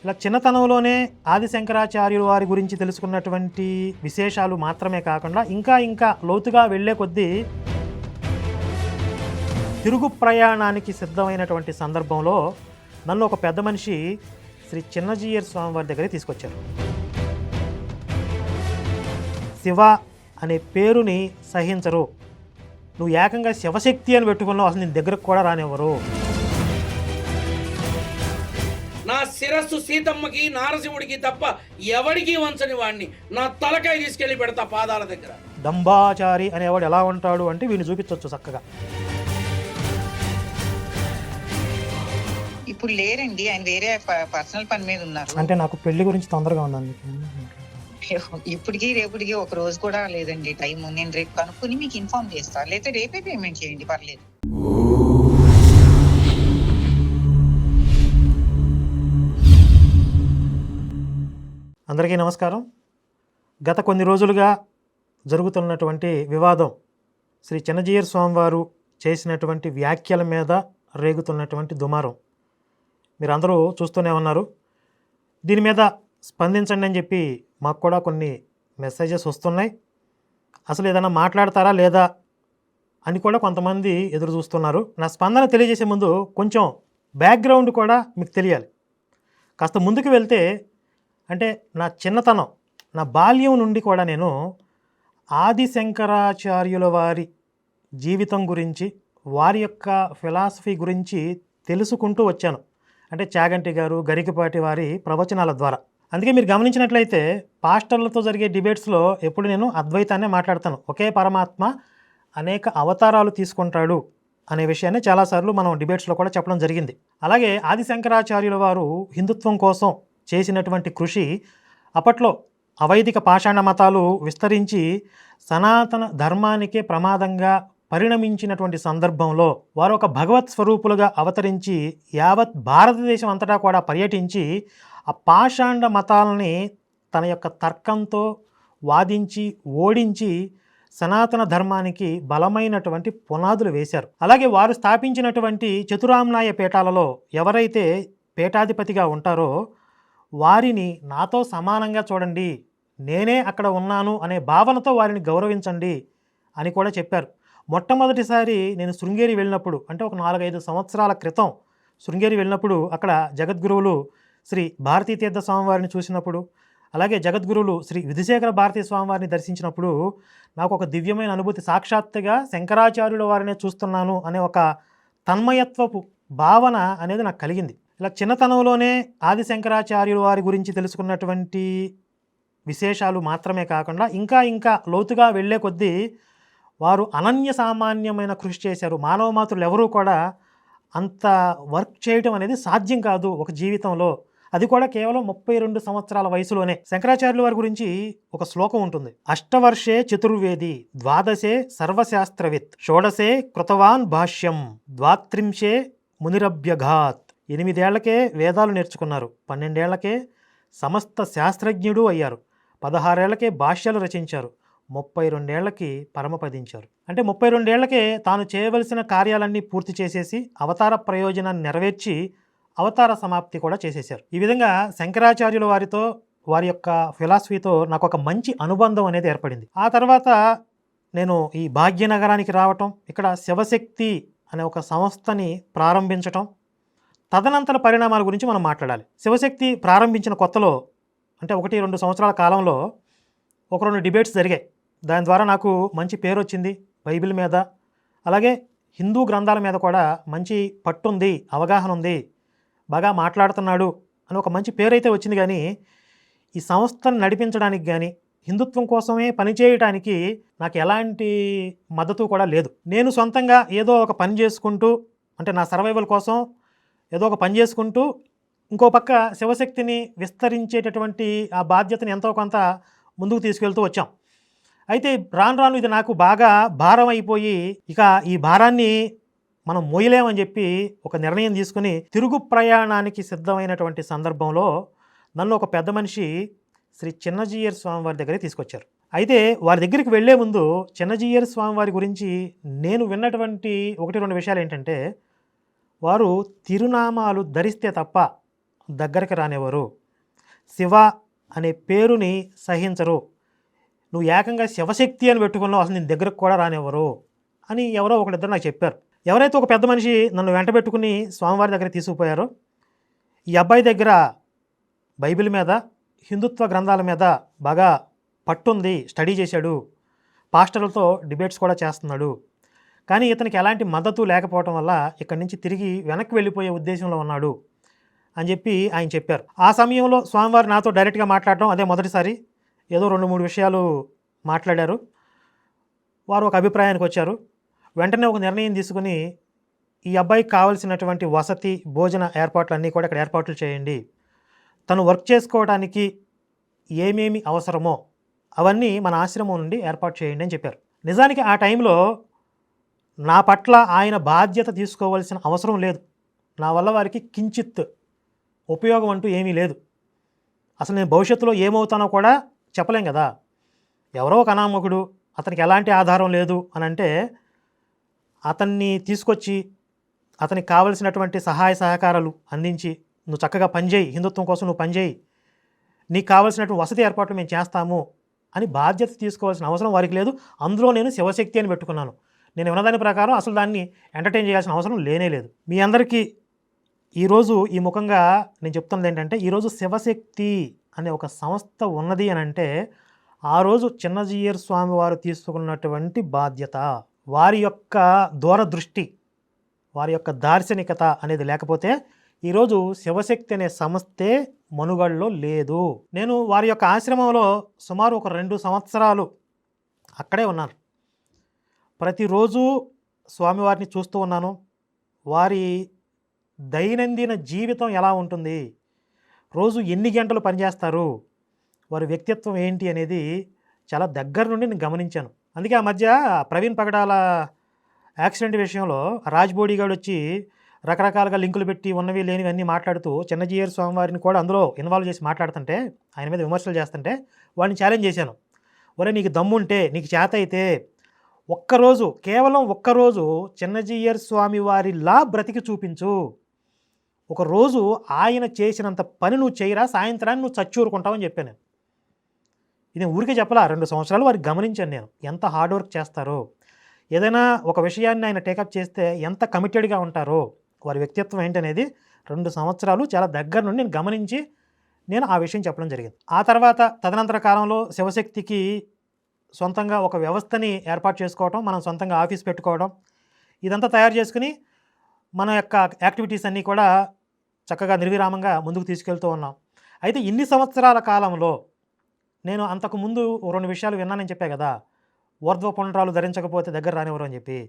ఇలా చిన్నతనంలోనే ఆది శంకరాచార్యుల వారి గురించి తెలుసుకున్నటువంటి విశేషాలు మాత్రమే కాకుండా ఇంకా లోతుగా వెళ్ళే కొద్దీ తిరుగు ప్రయాణానికి సిద్ధమైనటువంటి సందర్భంలో నన్ను ఒక పెద్ద మనిషి శ్రీ చిన్నజీయర్ స్వామి వారి దగ్గరికి తీసుకొచ్చారు. శివ అనే పేరుని సహించరు, నువ్వు ఏకంగా శివశక్తి అని పెట్టుకున్నావు, అసలు నేను దగ్గరకు కూడా రానివ్వరు. నా శిరస్సు సీతమ్మకి నారసింహుడికి తప్ప ఎవడికి వంచని వాడిని నా తలకాయ తీసుకెళ్లి పెడతా పాదాల దగ్గర. దంబాచారి అనేవాడు ఎలా ఉంటాడు అంటే వీడిని చూపించవచ్చు చక్కగా. ఇప్పుడు లేరండి, ఆయన వేరే పర్సనల్ పని మీద ఉన్నారు. అంటే నాకు పెళ్లి గురించి తొందరగా ఉందండి. ఇప్పటికి రేపటికి ఒక రోజు కూడా లేదండి టైం. నేను రేపు కనుక్కొని మీకు ఇన్ఫార్మ్ చేస్తాను, లేకపోతే రేపే పేమెంట్ చేయండి, పర్లేదు. అందరికీ నమస్కారం. గత కొన్ని రోజులుగా జరుగుతున్నటువంటి వివాదం, శ్రీ చిన్నజీయర్ స్వామివారు చేసినటువంటి వ్యాఖ్యల మీద రేగుతున్నటువంటి దుమారం మీరందరూ చూస్తూనే ఉన్నారు. దీని మీద స్పందించండి అని చెప్పి మాకు కూడా కొన్ని మెసేజెస్ వస్తున్నాయి. అసలు ఏదైనా మాట్లాడతారా లేదా అని కూడా కొంతమంది ఎదురు చూస్తున్నారు. నా స్పందన తెలియజేసే ముందు కొంచెం బ్యాక్గ్రౌండ్ కూడా మీకు తెలియాలి. కాస్త ముందుకు వెళ్తే, అంటే నా చిన్నతనం, నా బాల్యం నుండి కూడా నేను ఆది శంకరాచార్యుల వారి జీవితం గురించి, వారి యొక్క ఫిలాసఫీ గురించి తెలుసుకుంటూ వచ్చాను. అంటే చాగంటి గారు, గరికపాటి వారి ప్రవచనాల ద్వారా. అందుకే మీరు గమనించినట్లయితే పాస్టర్లతో జరిగే డిబేట్స్లో ఎప్పుడు నేను అద్వైతాన్నే మాట్లాడతాను. ఒకే పరమాత్మ అనేక అవతారాలు తీసుకుంటాడు అనే విషయాన్ని చాలాసార్లు మనం డిబేట్స్లో కూడా చెప్పడం జరిగింది. అలాగే ఆది శంకరాచార్యుల వారు హిందుత్వం కోసం చేసినటువంటి కృషి, అప్పట్లో అవైదిక పాషాణ మతాలు విస్తరించి సనాతన ధర్మానికే ప్రమాదంగా పరిణమించినటువంటి సందర్భంలో వారు ఒక భగవత్ స్వరూపులుగా అవతరించి యావత్ భారతదేశం అంతటా కూడా పర్యటించి ఆ పాషాండ మతాలని తన యొక్క తర్కంతో వాదించి ఓడించి సనాతన ధర్మానికి బలమైనటువంటి పునాదులు వేశారు. అలాగే వారు స్థాపించినటువంటి చతురామ్నాయ పీఠాలలో ఎవరైతే పీఠాధిపతిగా ఉంటారో వారిని నాతో సమానంగా చూడండి, నేనే అక్కడ ఉన్నాను అనే భావనతో వారిని గౌరవించండి అని కూడా చెప్పారు. మొట్టమొదటిసారి నేను శృంగేరి వెళ్ళినప్పుడు, అంటే ఒక 4-5 సంవత్సరాల క్రితం శృంగేరి వెళ్ళినప్పుడు అక్కడ జగద్గురువులు శ్రీ భారతీ తీర్థ స్వామివారిని చూసినప్పుడు, అలాగే జగద్గురువులు శ్రీ విధుశేఖర భారతీ స్వామివారిని దర్శించినప్పుడు నాకు ఒక దివ్యమైన అనుభూతి, సాక్షాత్తుగా శంకరాచార్యుల వారినే చూస్తున్నాను అనే ఒక తన్మయత్వపు భావన అనేది నాకు కలిగింది. ఇలా చిన్నతనంలోనే ఆది శంకరాచార్యుల వారి గురించి తెలుసుకున్నటువంటి విశేషాలు మాత్రమే కాకుండా ఇంకా లోతుగా వెళ్ళే కొద్దీ వారు అనన్య సామాన్యమైన కృషి చేశారు. మానవ మాతృలు ఎవరూ కూడా అంత వర్క్ చేయటం అనేది సాధ్యం కాదు ఒక జీవితంలో, అది కూడా కేవలం 32 సంవత్సరాల వయసులోనే. శంకరాచార్యుల వారి గురించి ఒక శ్లోకం ఉంటుంది. అష్టవర్షే చతుర్వేది, ద్వాదశే సర్వశాస్త్రవిత్, షోడశే కృతవాన్ భాష్యం, ద్వాత్రింశే మునిరభ్యఘాత్. 8 ఏళ్లకే వేదాలు నేర్చుకున్నారు, 12 ఏళ్లకే సమస్త శాస్త్రజ్ఞుడు అయ్యారు, 16 ఏళ్లకే భాష్యాలు రచించారు, 32 ఏళ్లకి పరమపదించారు. అంటే 32 ఏళ్లకే తాను చేయవలసిన కార్యాలన్నీ పూర్తి చేసేసి అవతార ప్రయోజనాన్ని నెరవేర్చి అవతార సమాప్తి కూడా చేసేశారు. ఈ విధంగా శంకరాచార్యుల వారితో, వారి యొక్క ఫిలాసఫీతో నాకు ఒక మంచి అనుబంధం అనేది ఏర్పడింది. ఆ తర్వాత నేను ఈ భాగ్యనగరానికి రావటం, ఇక్కడ శివశక్తి అనే ఒక సంస్థని ప్రారంభించటం, తదనంతర పరిణామాల గురించి మనం మాట్లాడాలి. శివశక్తి ప్రారంభించిన కొత్తలో, అంటే 1-2 సంవత్సరాల కాలంలో ఒక 2 డిబేట్స్ జరిగాయి. దాని ద్వారా నాకు మంచి పేరు వచ్చింది. బైబిల్ మీద, అలాగే హిందూ గ్రంథాల మీద కూడా మంచి పట్టుంది, అవగాహన ఉంది, బాగా మాట్లాడుతున్నాడు అని ఒక మంచి పేరు అయితే వచ్చింది. కానీ ఈ సంస్థను నడిపించడానికి కానీ హిందుత్వం కోసమే పనిచేయటానికి నాకు ఎలాంటి మద్దతు కూడా లేదు. నేను సొంతంగా ఏదో ఒక పని చేసుకుంటూ, అంటే నా సర్వైవల్ కోసం ఏదో ఒక పని చేసుకుంటూ, ఇంకో పక్క శివశక్తిని విస్తరించేటటువంటి ఆ బాధ్యతని ఎంతో కొంత ముందుకు తీసుకెళ్తూ వచ్చాం. అయితే రాను ఇది నాకు బాగా భారం అయిపోయి, ఇక ఈ భారాన్ని మనం మోయలేమని చెప్పి ఒక నిర్ణయం తీసుకుని తిరుగు ప్రయాణానికి సిద్ధమైనటువంటి సందర్భంలో నన్ను ఒక పెద్ద మనిషి శ్రీ చిన్నజీయర్ స్వామి వారి దగ్గరికి తీసుకొచ్చారు. అయితే వారి దగ్గరికి వెళ్లే ముందు చిన్నజీయర్ స్వామి వారి గురించి నేను విన్నటువంటి 1-2 విషయాలు ఏంటంటే, వారు తిరునామాలు ధరిస్తే తప్ప దగ్గరికి రానివ్వరు, శివ అనే పేరుని సహించరు, నువ్వు ఏకంగా శివశక్తి అని పెట్టుకున్నావు, అసలు నేను దగ్గరకు కూడా రానివ్వరు అని ఎవరో ఒకరిద్దరు నాకు చెప్పారు. ఎవరైతే ఒక పెద్ద మనిషి నన్ను వెంట పెట్టుకుని స్వామివారి దగ్గర తీసుకుపోయారో, ఈ అబ్బాయి దగ్గర బైబిల్ మీద, హిందుత్వ గ్రంథాల మీద బాగా పట్టుంది, స్టడీ చేశాడు, పాస్టర్లతో డిబేట్స్ కూడా చేస్తున్నాడు, కానీ ఇతనికి ఎలాంటి మద్దతు లేకపోవడం వల్ల ఇక్కడి నుంచి తిరిగి వెనక్కి వెళ్ళిపోయే ఉద్దేశంలో ఉన్నాడు అని చెప్పి ఆయన చెప్పారు. ఆ సమయంలో స్వామివారు నాతో డైరెక్ట్గా మాట్లాడడం అదే మొదటిసారి. ఏదో 2-3 విషయాలు మాట్లాడారు. వారు ఒక అభిప్రాయానికి వచ్చారు. వెంటనే ఒక నిర్ణయం తీసుకుని, ఈ అబ్బాయికి కావాల్సినటువంటి వసతి, భోజన ఏర్పాట్లన్నీ కూడా ఇక్కడ ఏర్పాట్లు చేయండి, తను వర్క్ చేసుకోవడానికి ఏమేమి అవసరమో అవన్నీ మన ఆశ్రమం నుండి ఏర్పాటు చేయండి అని చెప్పారు. నిజానికి ఆ టైంలో నా పట్ల ఆయన బాధ్యత తీసుకోవాల్సిన అవసరం లేదు. నా వల్ల వారికి కించిత్ ఉపయోగం అంటూ ఏమీ లేదు. అసలు నేను భవిష్యత్తులో ఏమవుతానో కూడా చెప్పలేం కదా. ఎవరో ఒక అనామకుడు, అతనికి ఎలాంటి ఆధారం లేదు అని అంటే, అతన్ని తీసుకొచ్చి అతనికి కావలసినటువంటి సహాయ సహకారాలు అందించి, నువ్వు చక్కగా పనిచేయి, హిందుత్వం కోసం నువ్వు పనిచేయి, నీకు కావాల్సినటువంటి వసతి ఏర్పాట్లు మేము చేస్తాము అని బాధ్యత తీసుకోవాల్సిన అవసరం వారికి లేదు. అందులో నేను శివశక్తి అని పెట్టుకున్నాను. నేను విన్నదాని ప్రకారం అసలు దాన్ని ఎంటర్టైన్ చేయాల్సిన అవసరం లేనే లేదు. మీ అందరికీ ఈరోజు ఈ ముఖంగా నేను చెప్తున్నది ఏంటంటే, ఈరోజు శివశక్తి అనే ఒక సంస్థ ఉన్నది అని అంటే, ఆ రోజు చిన్నజీయర్ స్వామి వారు తీసుకున్నటువంటి బాధ్యత, వారి యొక్క దూరదృష్టి, వారి యొక్క దార్శనికత అనేది లేకపోతే ఈరోజు శివశక్తి అనే సంస్థే మనుగడలో లేదు. నేను వారి యొక్క ఆశ్రమంలో సుమారు ఒక 2 సంవత్సరాలు అక్కడే ఉన్నాను. ప్రతిరోజు స్వామివారిని చూస్తూ ఉన్నాను. వారి దైనందిన జీవితం ఎలా ఉంటుంది, రోజు ఎన్ని గంటలు పనిచేస్తారు, వారి వ్యక్తిత్వం ఏంటి అనేది చాలా దగ్గర నుండి నేను గమనించాను. అందుకే ఆ మధ్య ప్రవీణ్ పగడాల యాక్సిడెంట్ విషయంలో రాజ్ బోడీగాడు వచ్చి రకరకాలుగా లింకులు పెట్టి ఉన్నవి లేనివి అన్నీ మాట్లాడుతూ చిన్నజీయర్ స్వామివారిని కూడా అందులో ఇన్వాల్వ్ చేసి మాట్లాడుతుంటే, ఆయన మీద విమర్శలు చేస్తుంటే వాడిని ఛాలెంజ్ చేశాను. ఒరే, నీకు దమ్ముంటే, నీకు చేత అయితే ఒక్కరోజు, కేవలం ఒక్కరోజు చిన్నజీయర్ స్వామివారిలా బ్రతికి చూపించు. ఒకరోజు ఆయన చేసినంత పని నువ్వు చేయరా, సాయంత్రాన్ని నువ్వు చచ్చూరుకుంటావని చెప్పాను. ఇది ఊరికే చెప్పలా, 2 సంవత్సరాలు వారికి గమనించాను నేను ఎంత హార్డ్ వర్క్ చేస్తారో, ఏదైనా ఒక విషయాన్ని ఆయన టేకప్ చేస్తే ఎంత కమిటెడ్గా ఉంటారో, వారి వ్యక్తిత్వం ఏంటనేది 2 సంవత్సరాలు చాలా దగ్గర నుండి నేను గమనించి నేను ఆ విషయం చెప్పడం జరిగింది. ఆ తర్వాత తదనంతర కాలంలో శివశక్తికి సొంతంగా ఒక వ్యవస్థని ఏర్పాటు చేసుకోవడం, మనం సొంతంగా ఆఫీస్ పెట్టుకోవడం, ఇదంతా తయారు చేసుకుని మన యొక్క యాక్టివిటీస్ అన్నీ కూడా చక్కగా నిర్విరామంగా ముందుకు తీసుకెళ్తూ ఉన్నాం. అయితే ఇన్ని సంవత్సరాల కాలంలో నేను అంతకుముందు 2 విషయాలు విన్నానని చెప్పా కదా. ఊర్ధ్వ పుండ్రాలు ధరించకపోతే దగ్గర రానివ్వరు అని చెప్పి.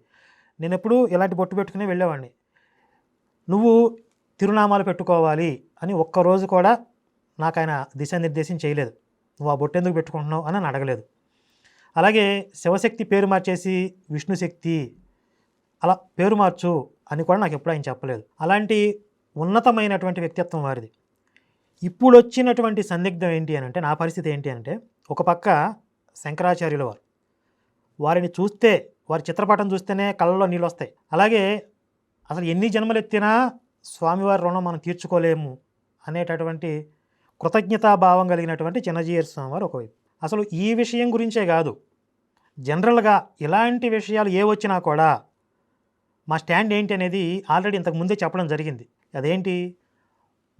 నేను ఎప్పుడూ ఇలాంటి బొట్టు పెట్టుకుని వెళ్ళేవాడిని. నువ్వు తిరునామాలు పెట్టుకోవాలి అని ఒక్కరోజు కూడా నాకు ఆయన దిశానిర్దేశం చేయలేదు. నువ్వు ఆ బొట్టు ఎందుకు పెట్టుకుంటున్నావు అని అడగలేదు. అలాగే శివశక్తి పేరు మార్చేసి విష్ణుశక్తి అలా పేరు మార్చు అని కూడా నాకు ఎప్పుడు ఆయన చెప్పలేదు. అలాంటి ఉన్నతమైనటువంటి వ్యక్తిత్వం వారిది. ఇప్పుడు వచ్చినటువంటి సందిగ్ధం ఏంటి అని అంటే, నా పరిస్థితి ఏంటి అంటే, ఒక పక్క శంకరాచార్యుల వారు, వారిని చూస్తే, వారి చిత్రపటం చూస్తేనే కళ్ళలో నీళ్ళు వస్తాయి. అలాగే అసలు ఎన్ని జన్మలెత్తినా స్వామివారి రుణం మనం తీర్చుకోలేము అనేటటువంటి కృతజ్ఞతాభావం కలిగినటువంటి చిన్నజీయర్ స్వామివారు ఒకవైపు. అసలు ఈ విషయం గురించే కాదు, జనరల్గా ఇలాంటి విషయాలు ఏ వచ్చినా కూడా మా స్టాండ్ ఏంటి అనేది ఆల్రెడీ ఇంతకుముందే చెప్పడం జరిగింది. అదేంటి,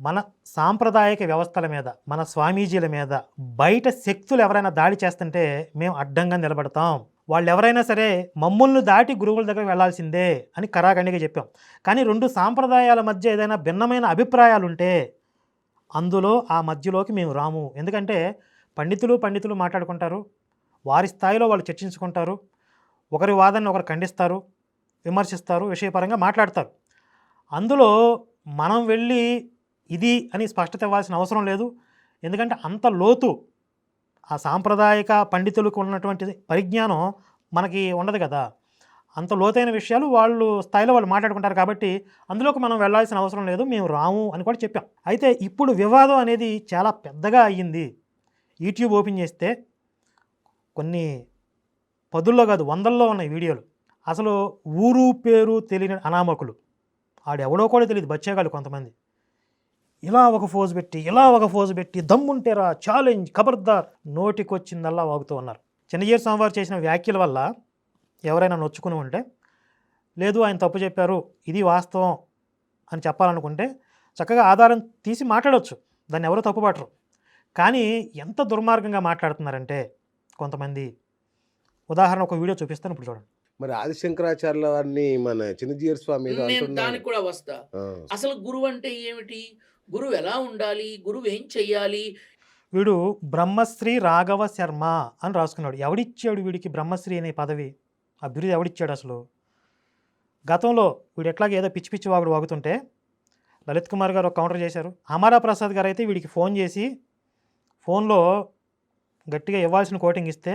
మన సాంప్రదాయక వ్యవస్థల మీద, మన స్వామీజీల మీద బయట శక్తులు ఎవరైనా దాడి చేస్తుంటే మేము అడ్డంగా నిలబడతాం. వాళ్ళు ఎవరైనా సరే మమ్మల్ని దాటి గురువుల దగ్గర వెళ్లాల్సిందే అని కరాఖండిగా చెప్పాం. కానీ 2 సాంప్రదాయాల మధ్య ఏదైనా భిన్నమైన అభిప్రాయాలు ఉంటే అందులో ఆ మధ్యలోకి మేము రాము. ఎందుకంటే పండితులు మాట్లాడుకుంటారు, వారి స్థాయిలో వాళ్ళు చర్చించుకుంటారు, ఒకరి వాదనని ఒకరు ఖండిస్తారు, విమర్శిస్తారు, విషయపరంగా మాట్లాడతారు. అందులో మనం వెళ్ళి ఇది అని స్పష్టత ఇవ్వాల్సిన అవసరం లేదు. ఎందుకంటే అంత లోతు ఆ సాంప్రదాయక పండితులకు ఉన్నటువంటి పరిజ్ఞానం మనకి ఉండదు కదా. అంత లోతైన విషయాలు వాళ్ళు స్థాయిలో వాళ్ళు మాట్లాడుకుంటారు. కాబట్టి అందులోకి మనం వెళ్ళాల్సిన అవసరం లేదు, మేము రాము అని కూడా చెప్పాం. అయితే ఇప్పుడు వివాదం అనేది చాలా పెద్దగా అయ్యింది. యూట్యూబ్ ఓపెన్ చేస్తే కొన్ని 10ల్లో కాదు 100ల్లో ఉన్నాయి వీడియోలు. అసలు ఊరు పేరు తెలియని అనామకులు, ఆడెవడో కూడా తెలియదు, బచ్చేగాళ్ళు కొంతమంది ఇలా ఒక ఫోజు పెట్టి ఇలా ఒక ఫోజు పెట్టి దమ్ముంటేరా ఛాలెంజ్ ఖబర్దార్ నోటికొచ్చిందల్లా వాగుతూ ఉన్నారు. చిన్నజీయర్ స్వామి వారు చేసిన వ్యాఖ్యల వల్ల ఎవరైనా నొచ్చుకుని ఉంటే, లేదు ఆయన తప్పు చెప్పారు ఇది వాస్తవం అని చెప్పాలనుకుంటే చక్కగా ఆధారం తీసి మాట్లాడవచ్చు, దాన్ని ఎవరో తప్పుపట్టరు. కానీ ఎంత దుర్మార్గంగా మాట్లాడుతున్నారంటే కొంతమంది, ఉదాహరణ ఒక వీడియో చూపిస్తాను ఇప్పుడు చూడండి. మరి ఆదిశంకరాచార్యుల వారిని మన చిన్నజీయర్ స్వామి ఏదో నేను అంటున్నాడు. దానికి కూడా వస్తా. ఆ, అసలు గురువు అంటే ఏమిటి, గురువు ఎలా ఉండాలి, గురువు ఏం చెయ్యాలి? వీడు బ్రహ్మశ్రీ రాఘవ శర్మ అని రాసుకున్నాడు. ఎవడిచ్చాడు వీడికి బ్రహ్మశ్రీ అనే పదవి, ఆ బిరుదు ఎవడిచ్చాడు అసలు? గతంలో వీడు ఎట్లాగే ఏదో పిచ్చి పిచ్చి వాగుడు వాగుతుంటే లలిత్ కుమార్ గారు ఒక కౌంటర్ చేశారు. అమరా ప్రసాద్ గారు అయితే వీడికి ఫోన్ చేసి ఫోన్లో గట్టిగా ఇవ్వాల్సిన కోటింగ్ ఇస్తే,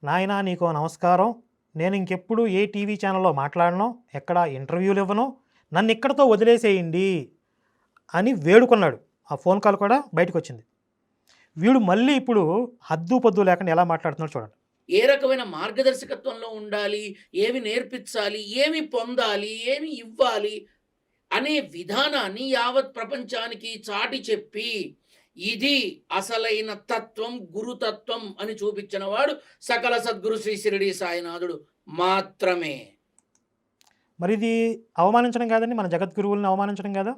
నాయనా నీకు నమస్కారం, నేను ఇంకెప్పుడు ఏ టీవీ ఛానల్లో మాట్లాడను, ఎక్కడ ఇంటర్వ్యూలు ఇవ్వను, నన్ను ఇక్కడతో వదిలేసేయండి అని వేడుకున్నాడు. ఆ ఫోన్ కాల్ కూడా బయటకు వచ్చింది. వీడు మళ్ళీ ఇప్పుడు హద్దు పొద్దు లేకుండా ఎలా మాట్లాడుతున్నాడు చూడండి. ఏ రకమైన మార్గదర్శకత్వంలో ఉండాలి, ఏమి నేర్పించాలి, ఏమి పొందాలి, ఏమి ఇవ్వాలి అనే విధానాన్ని యావత్ ప్రపంచానికి చాటి చెప్పి ఇది అసలైన తత్వం, గురుతత్వం అని చూపించిన వాడు సకల సద్గురు శ్రీ షిరిడి సాయినాథుడు మాత్రమే. మరి ఇది అవమానించడం కాదండి, మన జగద్గురువులను అవమానించడం కాదా?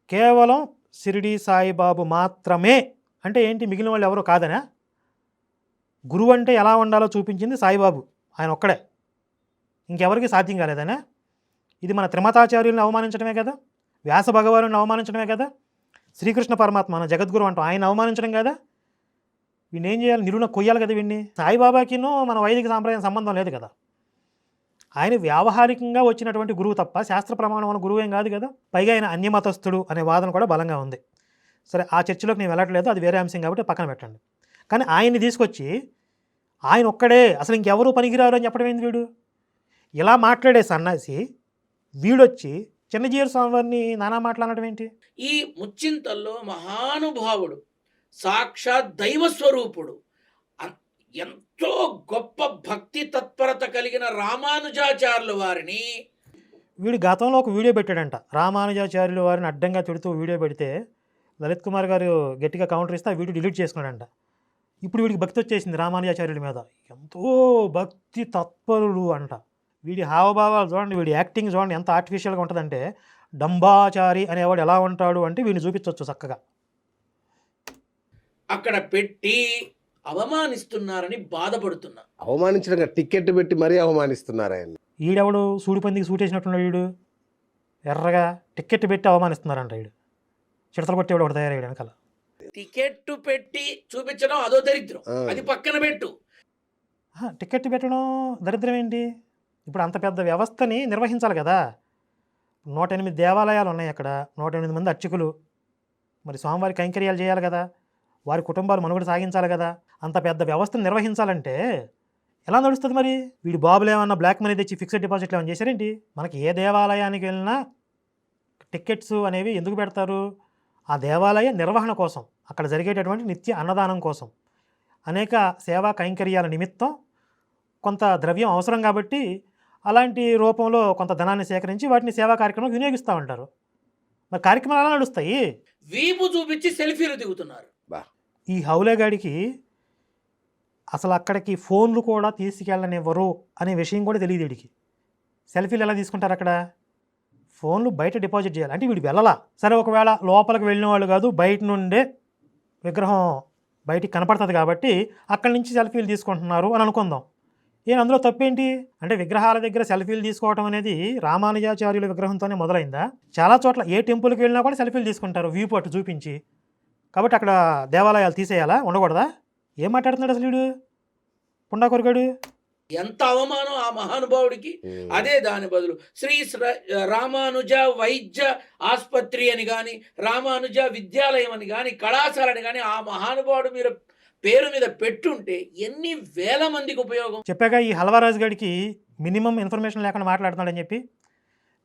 కేవలం షిరిడి సాయిబాబు మాత్రమే అంటే ఏంటి, మిగిలిన వాళ్ళు ఎవరు కాదనా? గురువు అంటే ఎలా ఉండాలో చూపించింది సాయిబాబు, ఆయన ఒక్కడే, ఇంకెవరికి సాధ్యం కాలేదనా? ఇది మన త్రిమతాచార్యులను అవమానించడమే కదా, వ్యాస భగవాను అవమానించడమే కదా, శ్రీకృష్ణ పరమాత్మ మన జగద్గురు అంటాం ఆయన అవమానించడం కదా. వీడిని ఏం చేయాలి, నిలువున కొయ్యాలి కదా వీడిని. సాయిబాబాకినో మన వైదిక సాంప్రదాయం సంబంధం లేదు కదా, ఆయన వ్యావహారికంగా వచ్చినటువంటి గురువు తప్ప శాస్త్ర ప్రమాణం అన్న గురువు ఏం కాదు కదా. పైగా ఆయన అన్యమతస్థుడు అనే వాదన కూడా బలంగా ఉంది. సరే, ఆ చర్చలోకి నేను వెళ్ళట్లేదు, అది వేరే అంశం కాబట్టి పక్కన పెట్టండి. కానీ ఆయన్ని తీసుకొచ్చి ఆయన ఒక్కడే అసలు ఇంకెవరూ పనికిరారు అని చెప్పడం ఏంది వీడు? ఇలా మాట్లాడే సన్నాసి వీడొచ్చి చిన్నజీయర్ స్వామి వారిని నానా మాట్లాడటం ఏంటి? ఈ ముచ్చింతల్లో మహానుభావుడు, సాక్షాత్ దైవ స్వరూపుడు, ఎంతో గొప్ప భక్తి తత్పరత కలిగిన రామానుజాచార్యుల వారిని వీడు గతంలో ఒక వీడియో పెట్టాడంట. రామానుజాచార్యుల వారిని అడ్డంగా తిడుతూ వీడియో పెడితే లలిత్ కుమార్ గారు గట్టిగా కౌంటర్ ఇస్తే ఆ వీడియో డిలీట్ చేసుకున్నాడంట. ఇప్పుడు వీడికి భక్తి వచ్చేసింది రామానుజాచార్యుల మీద, ఎంతో భక్తి తత్పరుడు అంట. వీడి హావభావాలు చూడండి, వీడి యాక్టింగ్ చూడండి ఎంత ఆర్టిఫిషియల్గా ఉంటుందంటే, డంబాచారి అనేవాడు ఎలా ఉంటాడు అంటే వీడిని చూపించవచ్చు చక్కగా. అక్కడ పెట్టి అవమానిస్తున్నారని బాధపడుతున్నా. అవమానించడం టికెట్ పెట్టి మరీ అవమానిస్తున్నారు ఆయన. ఈడెవడు సూడిపందికి సూటేసినట్టున్నాడు వీడు, ఎర్రగా టిక్కెట్ పెట్టి అవమానిస్తున్నారంట. వీడు చిడతలు కొట్టేవాడు ఒకటి తయారయ్యాడు వెనకాల. టికెట్ పెట్టి చూపించడం అదో దరిద్రం, అది పక్కన పెట్టు. టికెట్ పెట్టడం దరిద్రం ఏంటి? ఇప్పుడు అంత పెద్ద వ్యవస్థని నిర్వహించాలి కదా. 108 దేవాలయాలు ఉన్నాయి అక్కడ, 108 మంది అర్చకులు, మరి స్వామివారి కైంకర్యాలు చేయాలి కదా, వారి కుటుంబాలు మనుగడ సాగించాలి కదా. అంత పెద్ద వ్యవస్థను నిర్వహించాలంటే ఎలా నడుస్తుంది మరి? వీడి బాబులు ఏమన్నా బ్లాక్ మనీ తెచ్చి ఫిక్స్డ్ డిపాజిట్లు ఏమైనా చేశారేంటి? మనకి ఏ దేవాలయానికి వెళ్ళినా టికెట్స్ అనేవి ఎందుకు పెడతారు? ఆ దేవాలయ నిర్వహణ కోసం, అక్కడ జరిగేటటువంటి నిత్య అన్నదానం కోసం, అనేక సేవా కైంకర్యాల నిమిత్తం కొంత ద్రవ్యం అవసరం కాబట్టి అలాంటి రూపంలో కొంత ధనాన్ని సేకరించి వాటిని సేవా కార్యక్రమాలు వినియోగిస్తూ ఉంటారు. మరి కార్యక్రమాలు ఎలా నడుస్తాయి? వీపు చూపించి సెల్ఫీలు దిగుతున్నారు. ఈ హౌలేగాడికి అసలు అక్కడికి ఫోన్లు కూడా తీసుకెళ్ళనివ్వరు అనే విషయం కూడా తెలియదు వీడికి. సెల్ఫీలు ఎలా తీసుకుంటారు అక్కడ? ఫోన్లు బయట డిపాజిట్ చేయాలి అంటే వీడు వెళ్ళాలా. సరే, ఒకవేళ లోపలికి వెళ్ళిన వాళ్ళు కాదు, బయట నుండే విగ్రహం బయటికి కనపడుతుంది కాబట్టి అక్కడి నుంచి సెల్ఫీలు తీసుకుంటున్నారు అని అనుకుందాం. అందులో తప్పేంటి? అంటే విగ్రహాల దగ్గర సెల్ఫీలు తీసుకోవడం అనేది రామానుజాచార్యుల విగ్రహంతోనే మొదలైందా? చాలా చోట్ల ఏ టెంపుల్కి వెళ్ళినా కూడా సెల్ఫీలు తీసుకుంటారు వ్యూ పాయింట్ చూపించి. కాబట్టి అక్కడ దేవాలయాలు తీసేయాలా, ఉండకూడదా? ఏం మాట్లాడుతున్నాడు అసలు వీడు, పుండాకొరగాడు? ఎంత అవమానం ఆ మహానుభావుడికి. అదే దాని బదులు శ్రీ రామానుజ వైద్య ఆసుపత్రి అని కానీ, రామానుజ విద్యాలయం అని కానీ, కళాశాలని కానీ ఆ మహానుభావుడు మీరు పేరు మీద పెట్టుంటే ఎన్ని వేల మందికి ఉపయోగం. చెప్పాక ఈ హల్వారాజు గడికి మినిమం ఇన్ఫర్మేషన్ లేకుండా మాట్లాడుతున్నాడని చెప్పి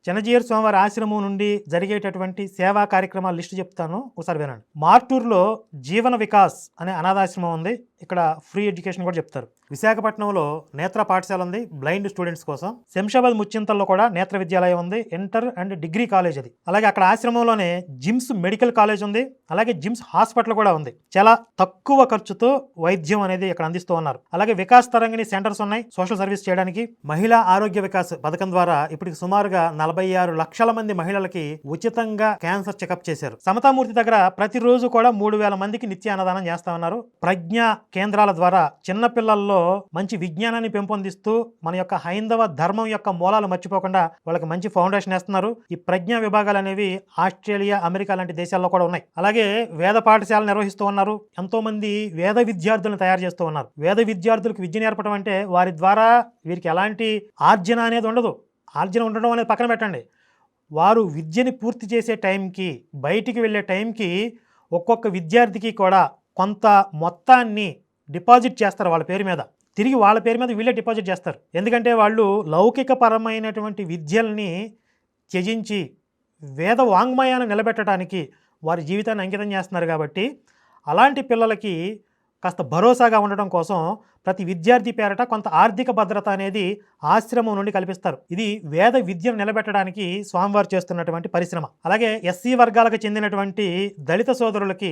చిన్నజీయర్ స్వామివారి ఆశ్రమం నుండి జరిగేటటువంటి సేవా కార్యక్రమాల లిస్టు చెప్తాను, ఒకసారి వినండి. మార్టూర్లో జీవన వికాస్ అనే అనాథాశ్రమం ఉంది. ఇక్కడ ఫ్రీ ఎడ్యుకేషన్ కూడా చెప్తారు. విశాఖపట్నంలో నేత్ర పాఠశాల ఉంది బ్లైండ్ స్టూడెంట్స్ కోసం. శంషాబాద్ ముచ్చింతల్లో కూడా నేత్ర విద్యాలయం ఉంది, ఇంటర్ అండ్ డిగ్రీ కాలేజ్ అది. అలాగే అక్కడ ఆశ్రమంలోనే జిమ్స్ మెడికల్ కాలేజ్ ఉంది, అలాగే జిమ్స్ హాస్పిటల్ కూడా ఉంది. చాలా తక్కువ ఖర్చుతో వైద్యం అనేది ఇక్కడ అందిస్తూ ఉన్నారు. అలాగే వికాస్ తరంగిణి సెంటర్స్ ఉన్నాయి సోషల్ సర్వీస్ చేయడానికి. మహిళా ఆరోగ్య వికాస్ పథకం ద్వారా ఇప్పటికి సుమారుగా 46 లక్షల మంది మహిళలకి ఉచితంగా క్యాన్సర్ చెకప్ చేశారు. సమతామూర్తి దగ్గర ప్రతిరోజు కూడా 3,000 మందికి నిత్య అన్నదానం చేస్తా ఉన్నారు. ప్రజ్ఞా కేంద్రాల ద్వారా చిన్నపిల్లల్లో మంచి విజ్ఞానాన్ని పెంపొందిస్తూ మన యొక్క హైందవ ధర్మం యొక్క మూలాలు మర్చిపోకుండా వాళ్ళకి మంచి ఫౌండేషన్ వేస్తున్నారు. ఈ ప్రజ్ఞా విభాగాలు అనేవి ఆస్ట్రేలియా, అమెరికా లాంటి దేశాల్లో కూడా ఉన్నాయి. అలాగే వేద పాఠశాలలు నిర్వహిస్తూ ఉన్నారు. ఎంతో మంది వేద విద్యార్థులను తయారు చేస్తూ ఉన్నారు. వేద విద్యార్థులకు విద్య నేర్పడం అంటే వారి ద్వారా వీరికి ఎలాంటి ఆర్జన అనేది ఉండదు. ఆర్జన ఉండడం అనేది పక్కన పెట్టండి, వారు విద్యని పూర్తి చేసే టైంకి, బయటికి వెళ్ళే టైంకి ఒక్కొక్క విద్యార్థికి కూడా కొంత మొత్తాన్ని డిపాజిట్ చేస్తారు వాళ్ళ పేరు మీద. తిరిగి వాళ్ళ పేరు మీద వీళ్ళే డిపాజిట్ చేస్తారు. ఎందుకంటే వాళ్ళు లౌకిక పరమైనటువంటి విద్యల్ని త్యజించి వేద వాంగ్మయాన్ని నిలబెట్టడానికి వారి జీవితాన్ని అంకితం చేస్తున్నారు. కాబట్టి అలాంటి పిల్లలకి కాస్త భరోసాగా ఉండడం కోసం ప్రతి విద్యార్థి పేరట కొంత ఆర్థిక భద్రత అనేది ఆశ్రమం నుండి కల్పిస్తారు. ఇది వేద విద్యను నిలబెట్టడానికి స్వామివారు చేస్తున్నటువంటి పరిశ్రమ. అలాగే ఎస్సీ వర్గాలకు చెందినటువంటి దళిత సోదరులకి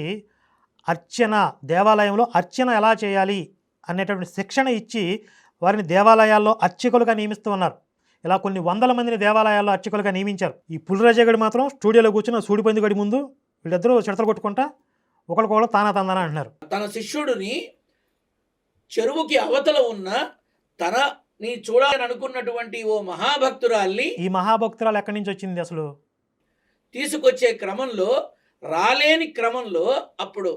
అర్చన, దేవాలయంలో అర్చన ఎలా చేయాలి అనేటువంటి శిక్షణ ఇచ్చి వారిని దేవాలయాల్లో అర్చకులుగా నియమిస్తూ ఉన్నారు. ఇలా కొన్ని వందల మందిని దేవాలయాల్లో అర్చకులుగా నియమించారు. ఈ పులిరాజగడి మాత్రం స్టూడియోలో కూర్చున్న సూడిపందిగడి ముందు వీళ్ళిద్దరూ చిడతలు కొట్టుకుంటా ఒకరికొకరు తానా తందానా అంటున్నారు. తన శిష్యుడిని చెరువుకి అవతల ఉన్న తనని చూడాలని అనుకున్నటువంటి ఓ మహాభక్తురాల్ని, ఈ మహాభక్తురాలు ఎక్కడి నుంచి వచ్చింది అసలు? తీసుకొచ్చే క్రమంలో, రాలేని క్రమంలో అప్పుడు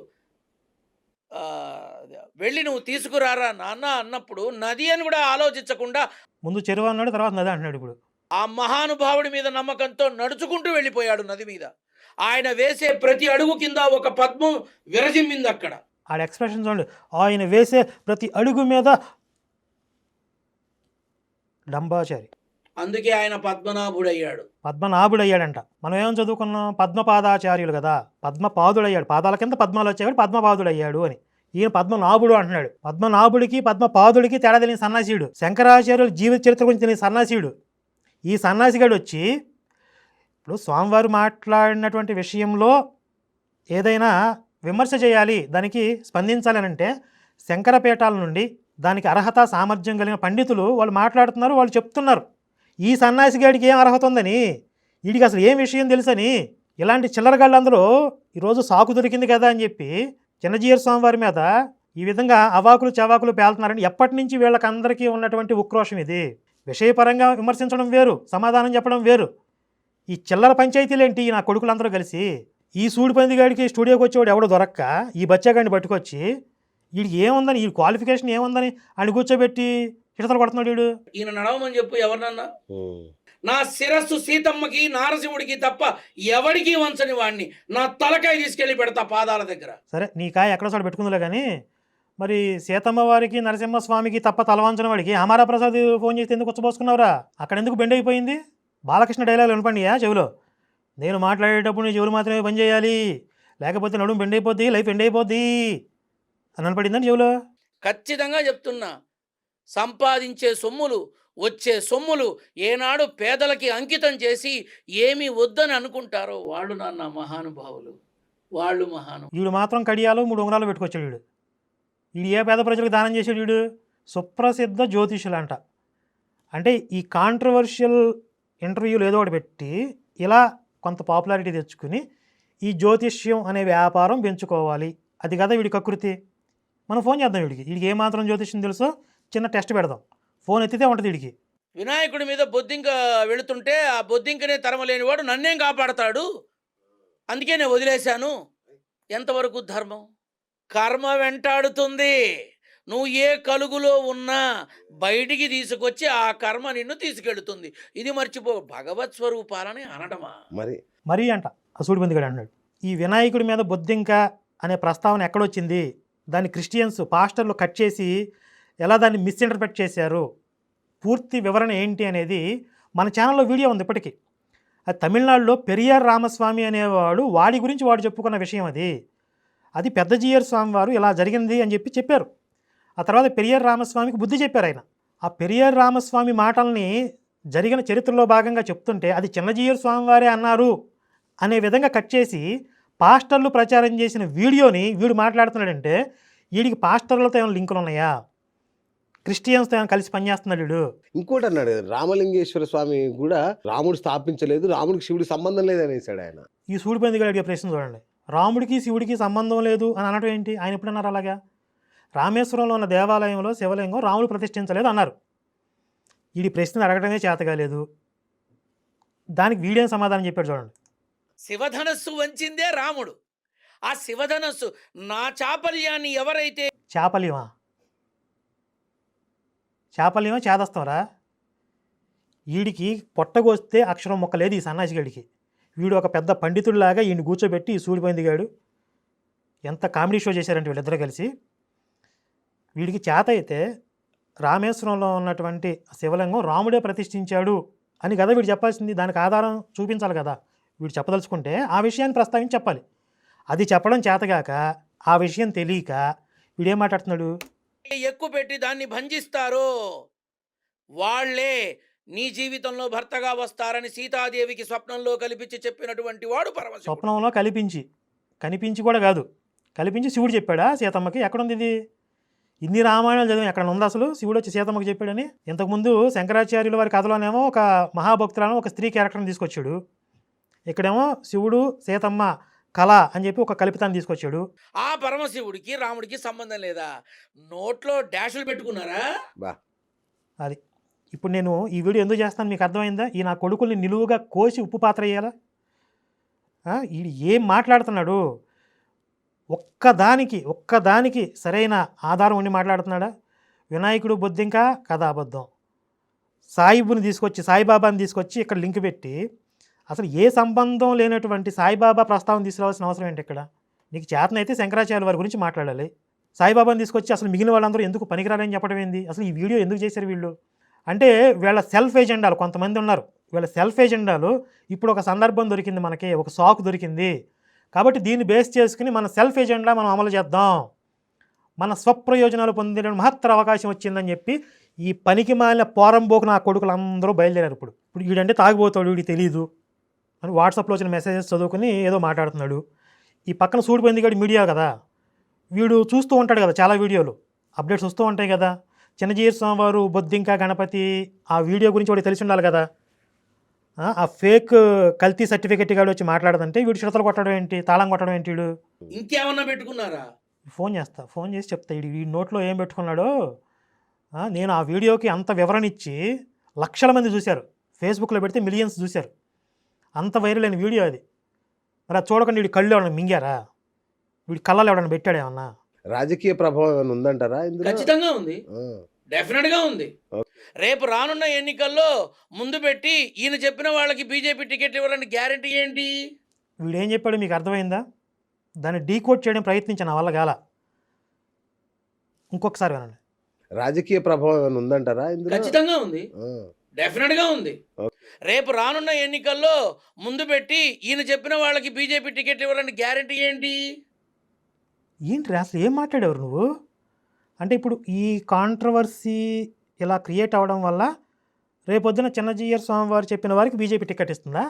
వెళ్ళి నువ్వు తీసుకురారా నాన్న అన్నప్పుడు నది అని కూడా ఆలోచించకుండా ముందు చెరువు అన్నాడు, తర్వాత నది అంటున్నాడు. ఇప్పుడు ఆ మహానుభావుడి మీద నమ్మకంతో నడుచుకుంటూ వెళ్ళిపోయాడు నది మీద. ఆయన వేసే ప్రతి అడుగు కింద ఒక పద్మం విరజిమ్మింది అక్కడ. ఆడ ఎక్స్ప్రెషన్ చూడండి, ఆయన వేసే ప్రతి అడుగు మీద డంబాచారి. అందుకే ఆయన పద్మనాభుడయ్యాడు. పద్మనాభుడయ్యాడంట. మనం ఏం చదువుకున్నాం? పద్మపాదాచార్యులు కదా, పద్మపాదుడయ్యాడు. పాదాల కింద పద్మాలు వచ్చాడు, పద్మపాదుడయ్యాడు అని. ఈయన పద్మనాభుడు అంటున్నాడు. పద్మనాభుడికి పద్మపాదుడికి తేడా తెలియని సన్నాసీయుడు. శంకరాచార్యులు జీవిత చరిత్ర గురించి తెలియని సన్నాసీయుడు. ఈ సన్నాసిగాడు వచ్చి ఇప్పుడు స్వామివారు మాట్లాడినటువంటి విషయంలో ఏదైనా విమర్శ చేయాలి, దానికి స్పందించాలి అని అంటే శంకరపీఠాల నుండి దానికి అర్హత సామర్థ్యం కలిగిన పండితులు వాళ్ళు మాట్లాడుతున్నారు, వాళ్ళు చెప్తున్నారు. ఈ సన్నాసిగాడికి ఏం అర్హత ఉందని, వీడికి అసలు ఏం విషయం తెలుసని ఇలాంటి చిల్లరగాళ్ళందరూ ఈరోజు సాకు దొరికింది కదా అని చెప్పి చిన్నజీయర్ స్వామివారి మీద ఈ విధంగా అవాకులు చవాకులు పేలుతున్నారని ఎప్పటి నుంచి వీళ్ళకందరికీ ఉన్నటువంటి ఉక్రోషం ఇది. విషయపరంగా విమర్శించడం వేరు, సమాధానం చెప్పడం వేరు. ఈ చిల్లర పంచాయతీలేంటి నా కొడుకులందరూ కలిసి? ఈ సూడిపందిగాడికి స్టూడియోకి వచ్చేవాడు ఎవడో దొరక్క ఈ బచ్చాగాడిని పట్టుకొచ్చి వీడికి ఏముందని, ఈ క్వాలిఫికేషన్ ఏముందని ఆయన కూర్చోబెట్టి హిడతలు కొడుతున్నాడు వీడు. ఈయన నడవమని చెప్పు ఎవరినన్నా. నా శిరస్సు సీతమ్మకి నారసింహుడికి తప్ప ఎవడికి వంచని వాడిని నా తలకాయ తీసుకెళ్లి పెడతా పాదాల దగ్గర. సరే నీ కాయ ఎక్కడ చోట పెట్టుకుందిలే కానీ, మరి సీతమ్మ వారికి నరసింహస్వామికి తప్ప తలవంచన వాడికి అమారా ప్రసాద్ ఫోన్ చేస్తే ఎందుకు వచ్చబోసుకున్నావురా? అక్కడ ఎందుకు బెండ్ అయిపోయింది? బాలకృష్ణ డైలాగ్ వినపండియా చెవిలో? నేను మాట్లాడేటప్పుడు నీ చెవులు మాత్రమే పని చేయాలి, లేకపోతే నడుము బెండ్ అయిపోద్ది, లైఫ్ ఎండ్ అయిపోద్ది అని అనపడిందని చెవులో. ఖచ్చితంగా చెప్తున్నా, సంపాదించే సొమ్ములు, వచ్చే సొమ్ములు ఏనాడు పేదలకి అంకితం చేసి ఏమీ వద్దని అనుకుంటారో వాళ్ళు నాన్న మహానుభావులు, వాళ్ళు మహాను. వీడు మాత్రం కడియాలు 3 ఉంగరాలు పెట్టుకొచ్చాడు. వీడు ఏ పేద ప్రజలకు దానం చేసాడు? వీడు సుప్రసిద్ధ జ్యోతిషులంట. అంటే ఈ కాంట్రవర్షియల్ ఇంటర్వ్యూలు ఏదో ఒకటి పెట్టి ఇలా కొంత పాపులారిటీ తెచ్చుకుని ఈ జ్యోతిష్యం అనే వ్యాపారం పెంచుకోవాలి, అది కదా వీడి కకృతి. మనం ఫోన్ చేద్దాం వీడికి ఏమాత్రం జ్యోతిష్యం తెలుసో చిన్న టెస్ట్ పెడదాం. ఫోన్ ఎత్తితే ఉంటుంది వీడికి. వినాయకుడి మీద బొద్దింక వెళుతుంటే ఆ బొద్దింకనే తరమలేనివాడు నన్నేం కాపాడతాడు, అందుకే నేను వదిలేశాను. ఎంతవరకు ధర్మం? కర్మ వెంటాడుతుంది. నువ్వు ఏ కలుగులో ఉన్నా బయటికి తీసుకొచ్చి ఆ కర్మ నిన్ను తీసుకెళ్తుంది. ఇది మర్చిపో. భగవత్ స్వరూపాలని అనడమా మరి అంట ఆ సూడిబందిగాడు అన్నాడు. ఈ వినాయకుడి మీద బొద్దింక అనే ప్రస్తావన ఎక్కడొచ్చింది? దాన్ని క్రిస్టియన్స్ పాస్టర్లు కట్ చేసి ఎలా దాన్ని మిస్ఇంటర్ప్రెట్ చేశారు, పూర్తి వివరణ ఏంటి అనేది మన ఛానల్లో వీడియో ఉంది ఇప్పటికీ. అది తమిళనాడులో పెరియార్ రామస్వామి అనేవాడు, వాడి గురించి వాడు చెప్పుకున్న విషయం అది. పెద్ద జీయర్ స్వామి వారు ఇలా జరిగింది అని చెప్పారు. ఆ తర్వాత పెరియార్ రామస్వామికి బుద్ధి చెప్పారు ఆయన. ఆ పెరియార్ రామస్వామి మాటల్ని జరిగిన చరిత్రలో భాగంగా చెప్తుంటే అది చిన్నజీయర్ స్వామి వారే అన్నారు అనే విధంగా కట్ చేసి పాస్టర్లు ప్రచారం చేసిన వీడియోని వీడు మాట్లాడుతున్నాడంటే వీడికి పాస్టర్లతో ఏమైనా లింకులు ఉన్నాయా, క్రిస్టియన్స్తో ఏమైనా కలిసి పనిచేస్తున్నాడు వీడు. ఇంకోటి అన్నాడు, రామలింగేశ్వర స్వామి కూడా రాముడు స్థాపించలేదు, రాముడికి శివుడికి సంబంధం లేదనేసాడు ఆయన. ఈ సూడిపంది గారు అడిగే ప్రశ్న చూడండి, రాముడికి శివుడికి సంబంధం లేదు అని అనడం ఏంటి? ఆయన ఎప్పుడు అన్నారు అలాగా? రామేశ్వరంలో ఉన్న దేవాలయంలో శివలింగం రాముడు ప్రతిష్ఠించలేదు అన్నారు. వీడి ప్రశ్న అడగడమే చేత కాలేదు, దానికి వీడేం సమాధానం చెప్పాడు చూడండి. శివధనస్సు వంచిందే రాముడు. ఆ శివధనస్సు నా చాపల్యాన్ని ఎవరైతే చాపల్యమా? చాపల్యమా చేదస్తాంరా? వీడికి పొట్టగొస్తే అక్షరం మొక్క లేదు ఈ సన్నాసిగడికి. వీడు ఒక పెద్ద పండితుడిలాగా ఈయన కూర్చోబెట్టి ఈ సూడిపోయింది గాడు ఎంత కామెడీ షో చేశారంటే వీళ్ళిద్దరూ కలిసి. వీడికి చేత అయితే రామేశ్వరంలో ఉన్నటువంటి శివలింగం రాముడే ప్రతిష్ఠించాడు అని కదా వీడు చెప్పాల్సింది. దానికి ఆధారం చూపించాలి కదా. వీడు చెప్పదలుచుకుంటే ఆ విషయాన్ని ప్రస్తావించి చెప్పాలి. అది చెప్పడం చేతగాక ఆ విషయం తెలియక వీడేం మాట్లాడుతున్నాడు? ఎక్కువ పెట్టి దాన్ని భంజిస్తారో వాళ్ళే నీ జీవితంలో భర్తగా వస్తారని సీతాదేవికి స్వప్నంలో కల్పించి చెప్పినటువంటి వాడు పరమశివుడు. స్వప్నంలో కనిపించి కూడా కాదు, కల్పించి శివుడు చెప్పాడా సీతమ్మకి? ఎక్కడుంది ఇది? ఇన్ని రామాయణాలు చదివాం, ఎక్కడ ఉంది అసలు శివుడు వచ్చి సీతమ్మకి చెప్పాడని? ఇంతకుముందు శంకరాచార్యుల వారి కథలోనేమో ఒక మహాభక్తులను ఒక స్త్రీ క్యారెక్టర్ని తీసుకొచ్చాడు. ఇక్కడేమో శివుడు సీతమ్మ కళ అని చెప్పి ఒక కల్పితాన్ని తీసుకొచ్చాడు. ఆ పరమశివుడికి రాముడికి సంబంధం లేదా? నోట్లో డాషులు పెట్టుకున్నారా? అది ఇప్పుడు నేను ఈ వీడియో ఎందుకు చేస్తాను మీకు అర్థమైందా? ఈ నా కొడుకుల్ని నిలువుగా కోసి ఉప్పు పాత్ర వేయాలా? ఈ ఏం మాట్లాడుతున్నాడు? ఒక్కదానికి సరైన ఆధారం ఉండి మాట్లాడుతున్నాడా? వినాయకుడు బొద్దింకా కథ అబద్ధం. సాయిబాబాని తీసుకొచ్చి ఇక్కడ లింక్ పెట్టి అసలు ఏ సంబంధం లేనటువంటి సాయిబాబా ప్రస్తావన తీసుకురావాల్సిన అవసరం ఏంటి ఇక్కడ? నీకు చేతనైతే శంకరాచార్య వారి గురించి మాట్లాడాలి. సాయిబాబాని తీసుకొచ్చి అసలు మిగిలిన వాళ్ళందరూ ఎందుకు పనికిరాలని చెప్పడం ఏంది? అసలు ఈ వీడియో ఎందుకు చేశారు వీళ్ళు? అంటే వీళ్ళ సెల్ఫ్ ఎజెండాలు కొంతమంది ఉన్నారు. వీళ్ళ సెల్ఫ్ ఎజెండాలు ఇప్పుడు ఒక సందర్భం దొరికింది, మనకి ఒక సాకు దొరికింది కాబట్టి దీన్ని బేస్ చేసుకుని మన సెల్ఫ్ ఎజెండా మనం అమలు చేద్దాం, మన స్వప్రయోజనాలు పొందే మహత్తర అవకాశం వచ్చిందని చెప్పి ఈ పనికి మాలిన పోరంబోకు నా కొడుకులు అందరూ బయలుదేరారు. ఇప్పుడు వీడంటే తాగిపోతాడు, వీడికి తెలీదు అని వాట్సాప్లో వచ్చిన మెసేజెస్ చదువుకుని ఏదో మాట్లాడుతున్నాడు. ఈ పక్కన సూడిపోయింది కాదు మీడియా కదా, వీడు చూస్తూ ఉంటాడు కదా, చాలా వీడియోలు అప్డేట్స్ వస్తూ ఉంటాయి కదా. చిన్నజీయర్ స్వామి వారు బొద్దింకా గణపతి ఆ వీడియో గురించి వాడికి తెలిసి ఉండాలి కదా. ఆ ఫేక్ కల్తీ సర్టిఫికెట్ గాడు వచ్చి మాట్లాడదంటే వీడు చిడతలు కొట్టడం ఏంటి, తాళం కొట్టడం ఏంటి? వీడు ఇంకేమన్నా పెట్టుకున్నారా? ఫోన్ చేసి చెప్తా ఈ నోట్లో ఏం పెట్టుకున్నాడో. నేను ఆ వీడియోకి అంత వివరణ ఇచ్చి లక్షల మంది చూశారు, ఫేస్బుక్లో పెడితే మిలియన్స్ చూశారు, అంత వైరల్ అయిన వీడియో అది. మరి అది చూడకుండా వీడి కళ్ళు ఎవడన్నా మింగారా? వీడి కళ్ళలో ఎవడన్నా పెట్టాడేమన్నా? రాజకీయ ప్రభావం ఏమైనా ఉందంటారా? ఖచ్చితంగా ఉంది, డెఫినెట్ గా ఉంది. రేపు రానున్న ఎన్నికల్లో ముందు పెట్టి ఈయన చెప్పిన వాళ్ళకి బీజేపీ టికెట్ ఇవ్వాలని గ్యారెంటీ ఏంటి? వీడేం చెప్పాడు మీకు అర్థమైందా? దాన్ని డీకోడ్ చేయడం ప్రయత్నించాను, నా వల్ల గాల. ఇంకొకసారి వినండి. రాజకీయ ప్రభావం ఏమైనా ఉందంటారా? ఖచ్చితంగా ఉంది, డెఫినెట్ గా ఉంది. రేపు రానున్న ఎన్నికల్లో ముందు పెట్టి ఈయన చెప్పిన వాళ్ళకి బీజేపీ టికెట్ ఇవ్వాలని గ్యారెంటీ ఏంటి? ఏంటి అసలు ఏం మాట్లాడేవారు నువ్వు? అంటే ఇప్పుడు ఈ కాంట్రవర్సీ ఇలా క్రియేట్ అవ్వడం వల్ల రేపొద్దున చిన్నజీయర్ స్వామి వారు చెప్పిన వారికి బీజేపీ టికెట్ ఇస్తుందా?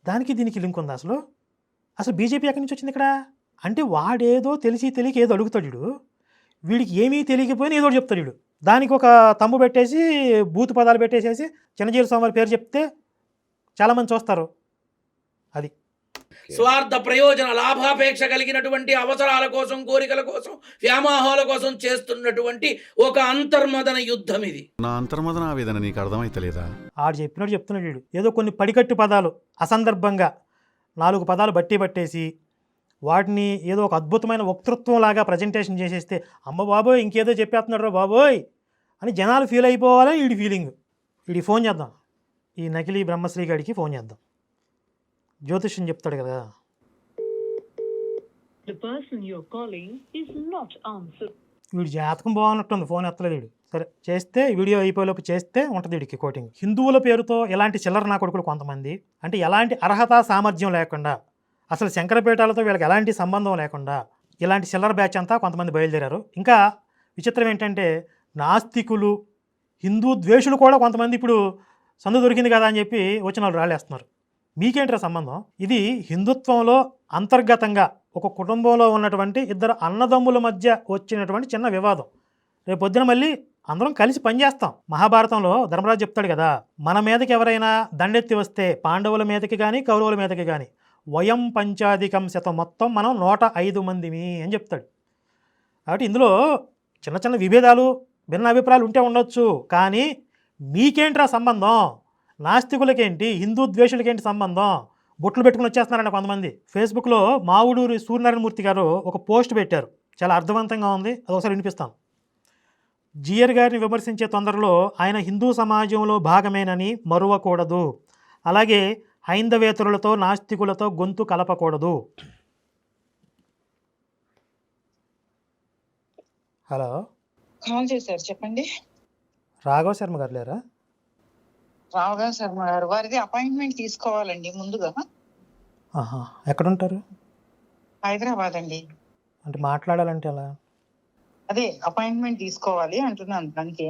దానికి దీనికి లింక్ ఉందా? అసలు బీజేపీ ఎక్కడి నుంచి వచ్చింది ఇక్కడ? అంటే వాడేదో తెలియక ఏదో అడుగుతాడు, వీడికి ఏమీ తెలియకపోయినా ఏదో చెప్తాడు వీడు. దానికి ఒక తమ్ము పెట్టేసి బూతు పదాలు పెట్టేసేసి చిన్నజీయర్ స్వామి వారి పేరు చెప్తే చాలామంది చూస్తారు. అది స్వార్థ ప్రయోజన లాభాపేక్ష కలిగినటువంటి అవసరాల కోసం, కోరికల కోసం, వ్యామోహాల కోసం చేస్తున్నటువంటి ఒక అంతర్మదన యుద్ధం ఇది. నా అంతర్మదన ఆవేదన నీకు అర్థమైతలేదా? ఆడు చెప్పినట్టు చెప్తున్నాడు వీడు. ఏదో కొన్ని పడికట్టు పదాలు అసందర్భంగా 4 పదాలు పట్టేసి వాటిని ఏదో ఒక అద్భుతమైన వక్తృత్వం లాగా ప్రజెంటేషన్ చేసేస్తే అమ్మ బాబోయ్ ఇంకేదో చెప్పేస్తున్నాడు రా బాబోయ్ అని జనాలు ఫీల్ అయిపోవాలని వీడి ఫీలింగ్. వీడికి ఫోన్ చేద్దాం, ఈ నకిలీ బ్రహ్మశ్రీ గారికి ఫోన్ చేద్దాం, జ్యోతిష్యం చెప్తాడు కదా. వీడు జాతకం బాగున్నట్టుంది, ఫోన్ ఎత్తలేదు వీడు. సరే చేస్తే వీడియో అయిపోయేలోపు చేస్తే ఉంటుంది వీడికి కోటింగ్. హిందువుల పేరుతో ఎలాంటి చిల్లర నా కొడుకులు కొంతమంది, అంటే ఎలాంటి అర్హత సామర్థ్యం లేకుండా, అసలు శంకరపీఠాలతో వీళ్ళకి ఎలాంటి సంబంధం లేకుండా ఇలాంటి చిల్లర బ్యాచ్ అంతా కొంతమంది బయలుదేరారు. ఇంకా విచిత్రం ఏంటంటే నాస్తికులు, హిందూ ద్వేషులు కూడా కొంతమంది ఇప్పుడు సందు దొరికింది కదా అని చెప్పి వచ్చిన వాళ్ళు రాళ్ళేస్తున్నారు. మీకేంట్రా సంబంధం? ఇది హిందుత్వంలో అంతర్గతంగా ఒక కుటుంబంలో ఉన్నటువంటి ఇద్దరు అన్నదమ్ముల మధ్య వచ్చినటువంటి చిన్న వివాదం. రేపు పొద్దున మళ్ళీ అందరం కలిసి పనిచేస్తాం. మహాభారతంలో ధర్మరాజు చెప్తాడు కదా, మన మీదకి ఎవరైనా దండెత్తి వస్తే పాండవుల మీదకి కానీ కౌరవుల మీదకి కానీ వయం పంచాధికం శతం, మొత్తం మనం 105 మందిమి అని చెప్తాడు. కాబట్టి ఇందులో చిన్న చిన్న విభేదాలు, భిన్న అభిప్రాయాలు ఉంటే ఉండొచ్చు, కానీ మీకేంట్రా సంబంధం? నాస్తికులకేంటి, హిందూ ద్వేషులకేంటి సంబంధం? బొట్లు పెట్టుకుని వచ్చేస్తున్నారండి కొంతమంది. ఫేస్బుక్లో మావుడూరి సూర్యనారాయణమూర్తి గారు ఒక పోస్ట్ పెట్టారు, చాలా అర్థవంతంగా ఉంది, అది ఒకసారి వినిపిస్తాను. జిఆర్ గారిని విమర్శించే తొందరలో ఆయన హిందూ సమాజంలో భాగమేనని మరువకూడదు, అలాగే హైందవేతరులతో నాస్తికులతో గొంతు కలపకూడదు. హలో, కాల్ చేశారు, చెప్పండి. రాఘవ శర్మ గారు లేరా? రావుగా శర్మ గారు, వారిది అపాయింట్మెంట్ తీసుకోవాలండి ముందుగా. ఆహా, ఎక్కడుంటారు? హైదరాబాద్ అండి. అంటే మాట్లాడాలంటే ఎలా? అదే అపాయింట్మెంట్ తీసుకోవాలి అంటున్నాను దానికి.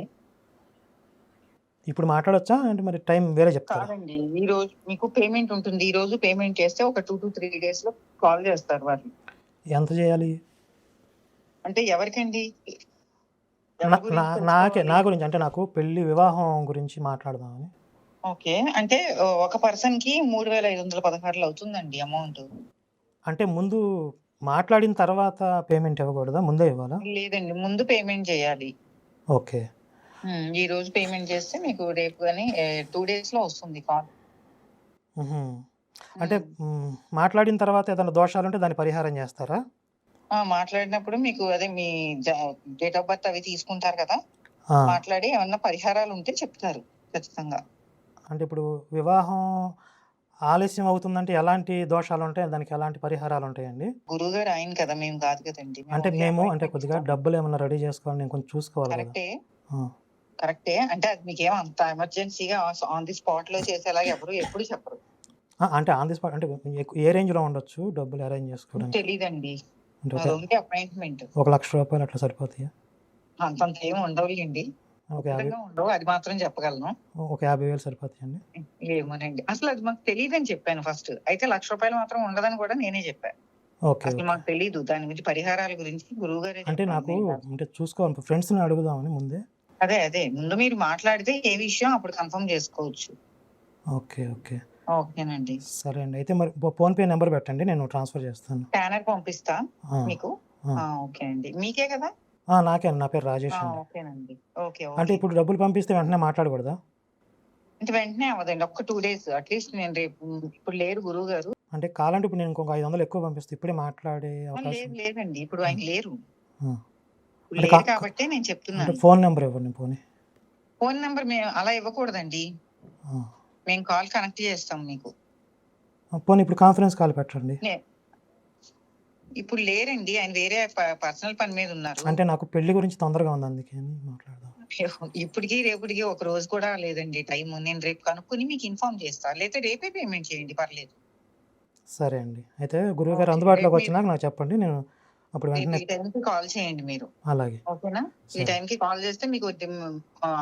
ఇప్పుడు మాట్లాడొచ్చా అంటే మరి టైం వేరే చెప్తారా? కాదండి, ఈ రోజు మీకు పేమెంట్ ఉంటుంది. ఈ రోజు పేమెంట్ చేస్తే ఒక 2 to 3 days లో కాల్ చేస్తారు వారు. ఎంత చేయాలి? అంటే ఎవరికండి? నా గురించి, అంటే నాకు పెళ్లి వివాహం గురించి మాట్లాడదామని. ఓకే, అంటే ఒక పర్సన్ కి 3,516 అవుతుందండి అమౌంట్. అంటే ముందు మాట్లాడిన తర్వాత పేమెంట్ ఇవ్వకూడదా, ముందే ఇవ్వాలా? లేదండి, ముందు పేమెంట్ చేయాలి. ఓకే. ఈ రోజు పేమెంట్ చేస్తే మీకు రేపు కానీ 2 days లో వస్తుంది కాల్. అంటే మాట్లాడిన తర్వాత ఏదైనా దోషాలు ఉంటే దాని పరిహారం చేస్తారా? మాట్లాడినప్పుడు మీకు అదే మీ డేట్ ఆఫ్ బర్త్ అవి తీసుకుంటారు కదా, మాట్లాడి ఏమన్నా పరిహారాలు ఉంటే చెప్తారు ఖచ్చితంగా. అంటే ఇప్పుడు వివాహం ఆలస్యం అవుతుందంటే ఎలాంటి దోషాలు ఉంటాయి, దానికి ఎలాంటి పరిహారాలు ఉంటాయండి? గురువు గారు ఆయన కదా, మేము కాదు కదండి. అంటే మేము అంటే కొద్దిగా డబ్బులు ఏమన్నా రెడీ చేసుకోవాలి, నేను కొంచెం చూసుకోవాలి కదా. కరెక్టే, అంటే అది మీకేం అంత ఎమర్జెన్సీగా ఆన్ ది స్పాట్ లో చేసేలాగా ఎవరు ఎప్పుడు చెప్పరు. అంటే ఆన్ ది స్పాట్ అంటే ఏ రేంజ్ లో ఉండొచ్చు డబ్బులు అరేంజ్ చేసుకోవడానికి? తెలీదండి, అపాయింట్మెంట్ 1,00,000 రూపాయలు అట్లా సరిపోతాయా? అంతంత ఏమి ఉండవులేండి, ఉండవు, అది మాత్రం చెప్పగలను. ఒక 50,000 సరిపోతాయండి? ఏమోనండి, అసలు అది మాకు తెలియదని చెప్పాను ఫస్ట్. అయితే 1,00,000 రూపాయలు మాత్రం ఉండదని కూడా నేనే చెప్పాను. అసలు మాకు తెలీదు దాని గురించి, పరిహారాల గురించి గురువు గారే. అంటే నాకు అంటే చూసుకోవాలి, ఫ్రెండ్స్ ని అడుగుదామని ముందే. అదే ముందు మీరు మాట్లాడితే ఏ విషయం అప్పుడు కన్ఫర్మ్ చేసుకోవచ్చు. ఓకే ఓకే ఓకేనండి, సరే అండి. అయితే మరి ఫోన్ పే నెంబర్ పెట్టండి, నేను ట్రాన్స్ఫర్ చేస్తాను. స్కానర్ పంపిస్తా మీకు. ఓకే అండి, మీకే కదా? నాకే, నా పేరు రాజేష్ అండి. ఓకేనండి, ఓకే. అంటే ఇప్పుడు డబ్బులు పంపిస్తే వెంటనే మాట్లాడకూడదా? అంటే వెంటనే అవ్వదండి, ఒక 2 days అట్లీస్ట్. నేను రేపు, ఇప్పుడు లేరు గురువు గారు. అంటే కావాలంటే ఇప్పుడు నేను ఇంకొక 500 ఎక్కువ పంపిస్తే ఇప్పుడే మాట్లాడే అవకాశం? లేదండి, ఇప్పుడు ఆయన లేరు అంటే కాబట్టి నేను చెప్తున్నాను. ఫోన్ నెంబర్ ఇవ్వండి పోనీ. ఫోన్ నెంబర్ మేము అలా ఇవ్వకూడదండి, మేము కాల్ కనెక్ట్ చేస్తాం మీకు. పోనీ ఇప్పుడు కాన్ఫరెన్స్ కాల్ పెట్టండి. ఇప్పుడు లేరండి, ఆయన వేరే పర్సనల్ పని మీద ఉన్నారు. అంటే నాకు పెళ్లి గురించి తొందరగా ఉంది, అందుకే మాట్లాడదాం. ఇప్పటికి రేపటికి ఒక రోజు కూడా లేదండి టైం. నేను రేపు కనుక్కొని మీకు ఇన్ఫార్మ్ చేస్తా, లేకపోతే రేపే పేమెంట్ చేయండి, పర్లేదు. సరే అండి, అయితే గురువు గారు అందుబాటులోకి వచ్చినాక నాకు చెప్పండి, నేను అప్పుడు వెంటనే ఈ టైంకి కాల్ చేయండి మీరు. అలాగే, ఓకేనా? ఈ టైంకి కాల్ చేస్తే మీకు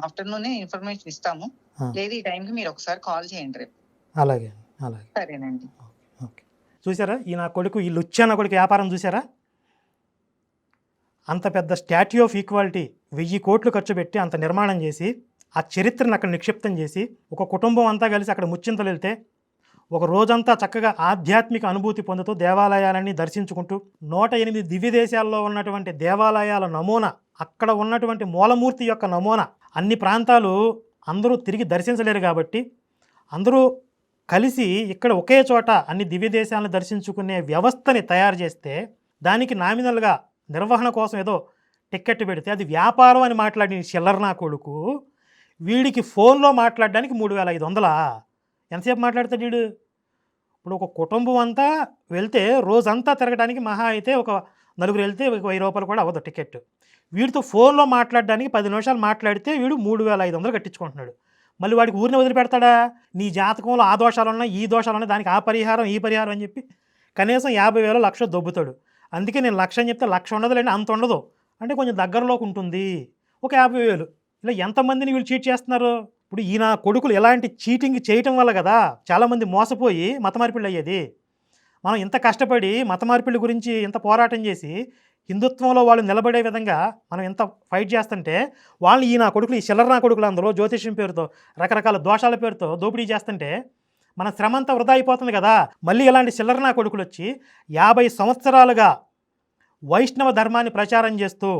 ఆఫ్టర్నూన్ ఇన్ఫర్మేషన్ ఇస్తాము. లేదు ఈ టైంకి మీరు ఒకసారి కాల్ చేయండి రేపు. అలాగే అలాగే, సరేనండి. ఓకే. చూసారా ఈ నా కొడుకు, ఈ లుచ్చా నా కొడుకు వ్యాపారం చూసారా? అంత పెద్ద స్టాట్యూ ఆఫ్ ఈక్వాలిటీ 1000 కోట్లు ఖర్చు పెట్టి అంత నిర్మాణం చేసి ఆ చరిత్రను అక్కడ నిక్షిప్తం చేసి ఒక కుటుంబం అంతా కలిసి అక్కడ ముచ్చింతలు వెళ్తే ఒక రోజంతా చక్కగా ఆధ్యాత్మిక అనుభూతి పొందుతూ దేవాలయాలన్నీ దర్శించుకుంటూ 108 దివ్య దేశాల్లో ఉన్నటువంటి దేవాలయాల నమూనా, అక్కడ ఉన్నటువంటి మూలమూర్తి యొక్క నమూనా, అన్ని ప్రాంతాలు అందరూ తిరిగి దర్శించలేరు కాబట్టి అందరూ కలిసి ఇక్కడ ఒకే చోట అన్ని దివ్య దేశాలను దర్శించుకునే వ్యవస్థని తయారు చేస్తే దానికి నామినల్గా నిర్వహణ కోసం ఏదో టిక్కెట్ పెడితే అది వ్యాపారం అని మాట్లాడిన చిల్లర నా కొడుకు వీడికి ఫోన్లో మాట్లాడడానికి 3,500. ఎంతసేపు మాట్లాడతాడు వీడు? ఇప్పుడు ఒక కుటుంబం అంతా వెళ్తే రోజంతా తిరగడానికి మహా అయితే ఒక 4 వెళ్తే 1,000 రూపాయలు కూడా అవ్వదు టికెట్. వీడితో ఫోన్లో మాట్లాడడానికి 10 నిమిషాలు మాట్లాడితే వీడు 3,500 కట్టించుకుంటున్నాడు. మళ్ళీ వాడికి ఊరిని వదిలిపెడతాడా? నీ జాతకంలో ఆ దోషాలు ఉన్నాయి, ఈ దోషాలు ఉన్నాయి, దానికి ఆ పరిహారం ఈ పరిహారం అని చెప్పి కనీసం 50,000 1,00,000 దొబ్బుతాడు. అందుకే నేను 1,00,000 అని చెప్తే 1,00,000 ఉండదులేండి, అంత ఉండదు. అంటే కొంచెం దగ్గరలోకి ఉంటుంది, ఒక 50,000. ఇలా ఎంతమందిని వీళ్ళు చీట్ చేస్తున్నారు? ఇప్పుడు ఈయన కొడుకులు ఎలాంటి చీటింగ్ చేయటం వల్ల కదా చాలామంది మోసపోయి మత మార్పిళ్ళు అయ్యేది. మనం ఇంత కష్టపడి మత మార్పిళ్ళ గురించి ఇంత పోరాటం చేసి హిందుత్వంలో వాళ్ళు నిలబడే విధంగా మనం ఎంత ఫైట్ చేస్తుంటే వాళ్ళు ఈ కొడుకులు, ఈ చిల్లర నా కొడుకులు అందరూ జ్యోతిష్యం పేరుతో రకరకాల దోషాల పేరుతో దోపిడీ చేస్తుంటే మన శ్రమ అంతా వృధా అయిపోతుంది కదా. మళ్ళీ ఇలాంటి చిల్లర నా కొడుకులు వచ్చి 50 సంవత్సరాలుగా వైష్ణవ ధర్మాన్ని ప్రచారం చేస్తూ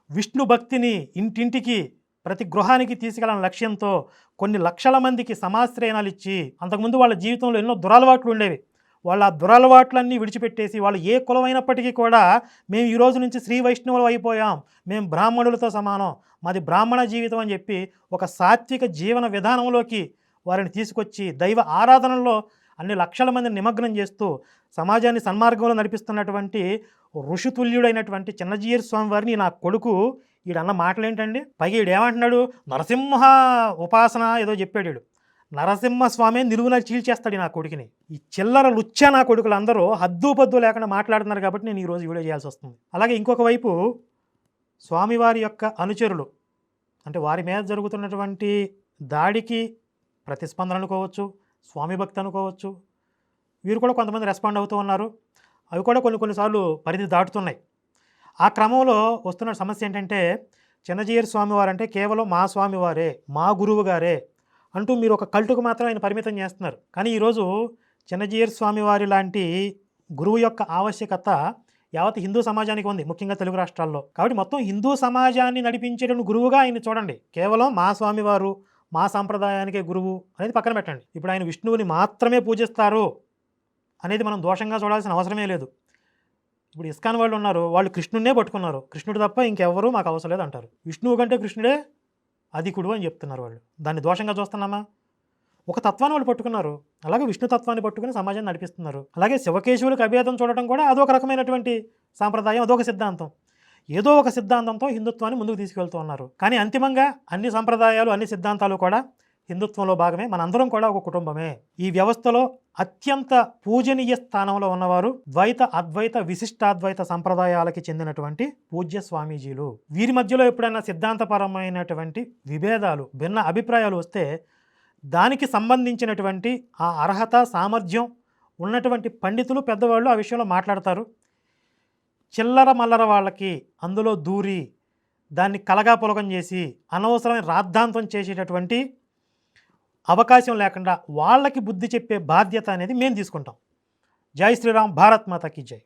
విష్ణు భక్తిని ఇంటింటికి ప్రతి గృహానికి తీసుకెళ్ళాలని లక్ష్యంతో కొన్ని లక్షల మందికి సమాశ్రయణాలు ఇచ్చి, అంతకుముందు వాళ్ళ జీవితంలో ఎన్నో దురలవాట్లు ఉండేవి, వాళ్ళ ఆ దురలవాట్లన్నీ విడిచిపెట్టేసి వాళ్ళు ఏ కులమైనప్పటికీ కూడా మేము ఈ రోజు నుంచి శ్రీ వైష్ణవులు అయిపోయాం, మేము బ్రాహ్మణులతో సమానం, మాది బ్రాహ్మణ జీవితం అని చెప్పి ఒక సాత్విక జీవన విధానంలోకి వారిని తీసుకొచ్చి దైవ ఆరాధనలో అన్ని లక్షల మందిని నిమగ్నం చేస్తూ సమాజాన్ని సన్మార్గంలో నడిపిస్తున్నటువంటి ఋషితుల్యుడైనటువంటి చిన్నజీయర్ స్వామి వారిని నా కొడుకు ఈడన్న మాటలు ఏంటండి? పైగా ఈడేమంటున్నాడు, నరసింహ ఉపాసన ఏదో చెప్పాడు ఈడు. నరసింహస్వామి నిలువున చీల్చేస్తాడు నా కొడుకుని. ఈ చిల్లర లుచ్చా నా కొడుకులు అందరూ హద్దు పద్దు లేకుండా మాట్లాడుతున్నారు కాబట్టి నేను ఈరోజు వీడియో చేయాల్సి వస్తుంది. అలాగే ఇంకొక వైపు స్వామివారి యొక్క అనుచరులు, అంటే వారి మీద జరుగుతున్నటువంటి దాడికి ప్రతిస్పందన అనుకోవచ్చు, స్వామి భక్తి అనుకోవచ్చు, వీరు కూడా కొంతమంది రెస్పాండ్ అవుతూ ఉన్నారు. అవి కూడా కొన్నిసార్లు పరిధి దాటుతున్నాయి. ఆ క్రమంలో వస్తున్న సమస్య ఏంటంటే, చిన్నజీయర్ స్వామివారు అంటే కేవలం మా స్వామివారే, మా గురువు గారే అంటూ మీరు ఒక కల్టుకు మాత్రం ఆయన పరిమితం చేస్తున్నారు. కానీ ఈరోజు చిన్నజీయర్ స్వామివారి లాంటి గురువు యొక్క ఆవశ్యకత యావత్ హిందూ సమాజానికి ఉంది, ముఖ్యంగా తెలుగు రాష్ట్రాల్లో. కాబట్టి మొత్తం హిందూ సమాజాన్ని నడిపించేటువంటి గురువుగా ఆయన చూడండి. కేవలం మా స్వామివారు, మా సాంప్రదాయానికే గురువు అనేది పక్కన పెట్టండి. ఇప్పుడు ఆయన విష్ణువుని మాత్రమే పూజిస్తారు అనేది మనం దోషంగా చూడాల్సిన అవసరమే లేదు. ఇప్పుడు ఇస్కాన్ వాళ్ళు ఉన్నారు, వాళ్ళు కృష్ణుడినే పట్టుకున్నారు, కృష్ణుడు తప్ప ఇంకెవ్వరూ మాకు అవసరం లేదు అంటారు. విష్ణువు కంటే కృష్ణుడే అధికుడు అని చెప్తున్నారు వాళ్ళు. దాన్ని దోషంగా చూస్తున్నామా? ఒక తత్వాన్ని వాళ్ళు పట్టుకున్నారు, అలాగే విష్ణు తత్వాన్ని పట్టుకుని సమాజాన్ని నడిపిస్తున్నారు. అలాగే శివకేశవులకు అభేదం చూడటం కూడా అదొక రకమైనటువంటి సాంప్రదాయం, అదొక సిద్ధాంతం. ఏదో ఒక సిద్ధాంతంతో హిందుత్వాన్ని ముందుకు తీసుకెళ్తూ ఉన్నారు. కానీ అంతిమంగా అన్ని సంప్రదాయాలు, అన్ని సిద్ధాంతాలు కూడా హిందుత్వంలో భాగమే, మనందరం కూడా ఒక కుటుంబమే. ఈ వ్యవస్థలో అత్యంత పూజనీయ స్థానంలో ఉన్నవారు ద్వైత, అద్వైత, విశిష్టాద్వైత సంప్రదాయాలకి చెందినటువంటి పూజ్య స్వామీజీలు. వీరి మధ్యలో ఎప్పుడైనా సిద్ధాంతపరమైనటువంటి విభేదాలు, భిన్న అభిప్రాయాలు వస్తే దానికి సంబంధించినటువంటి ఆ అర్హత, సామర్థ్యం ఉన్నటువంటి పండితులు, పెద్దవాళ్ళు ఆ విషయంలో మాట్లాడతారు. చిల్లర మల్లర వాళ్ళకి అందులో దూరి దాన్ని కలగాపులగం చేసి అనవసరమైన రాద్ధాంతం చేసేటటువంటి అవకాశం లేకుండా వాళ్ళకి బుద్ధి చెప్పే బాధ్యత అనేది మేము తీసుకుంటాం. జై శ్రీరామ్, భారత్ మాతాకి జై.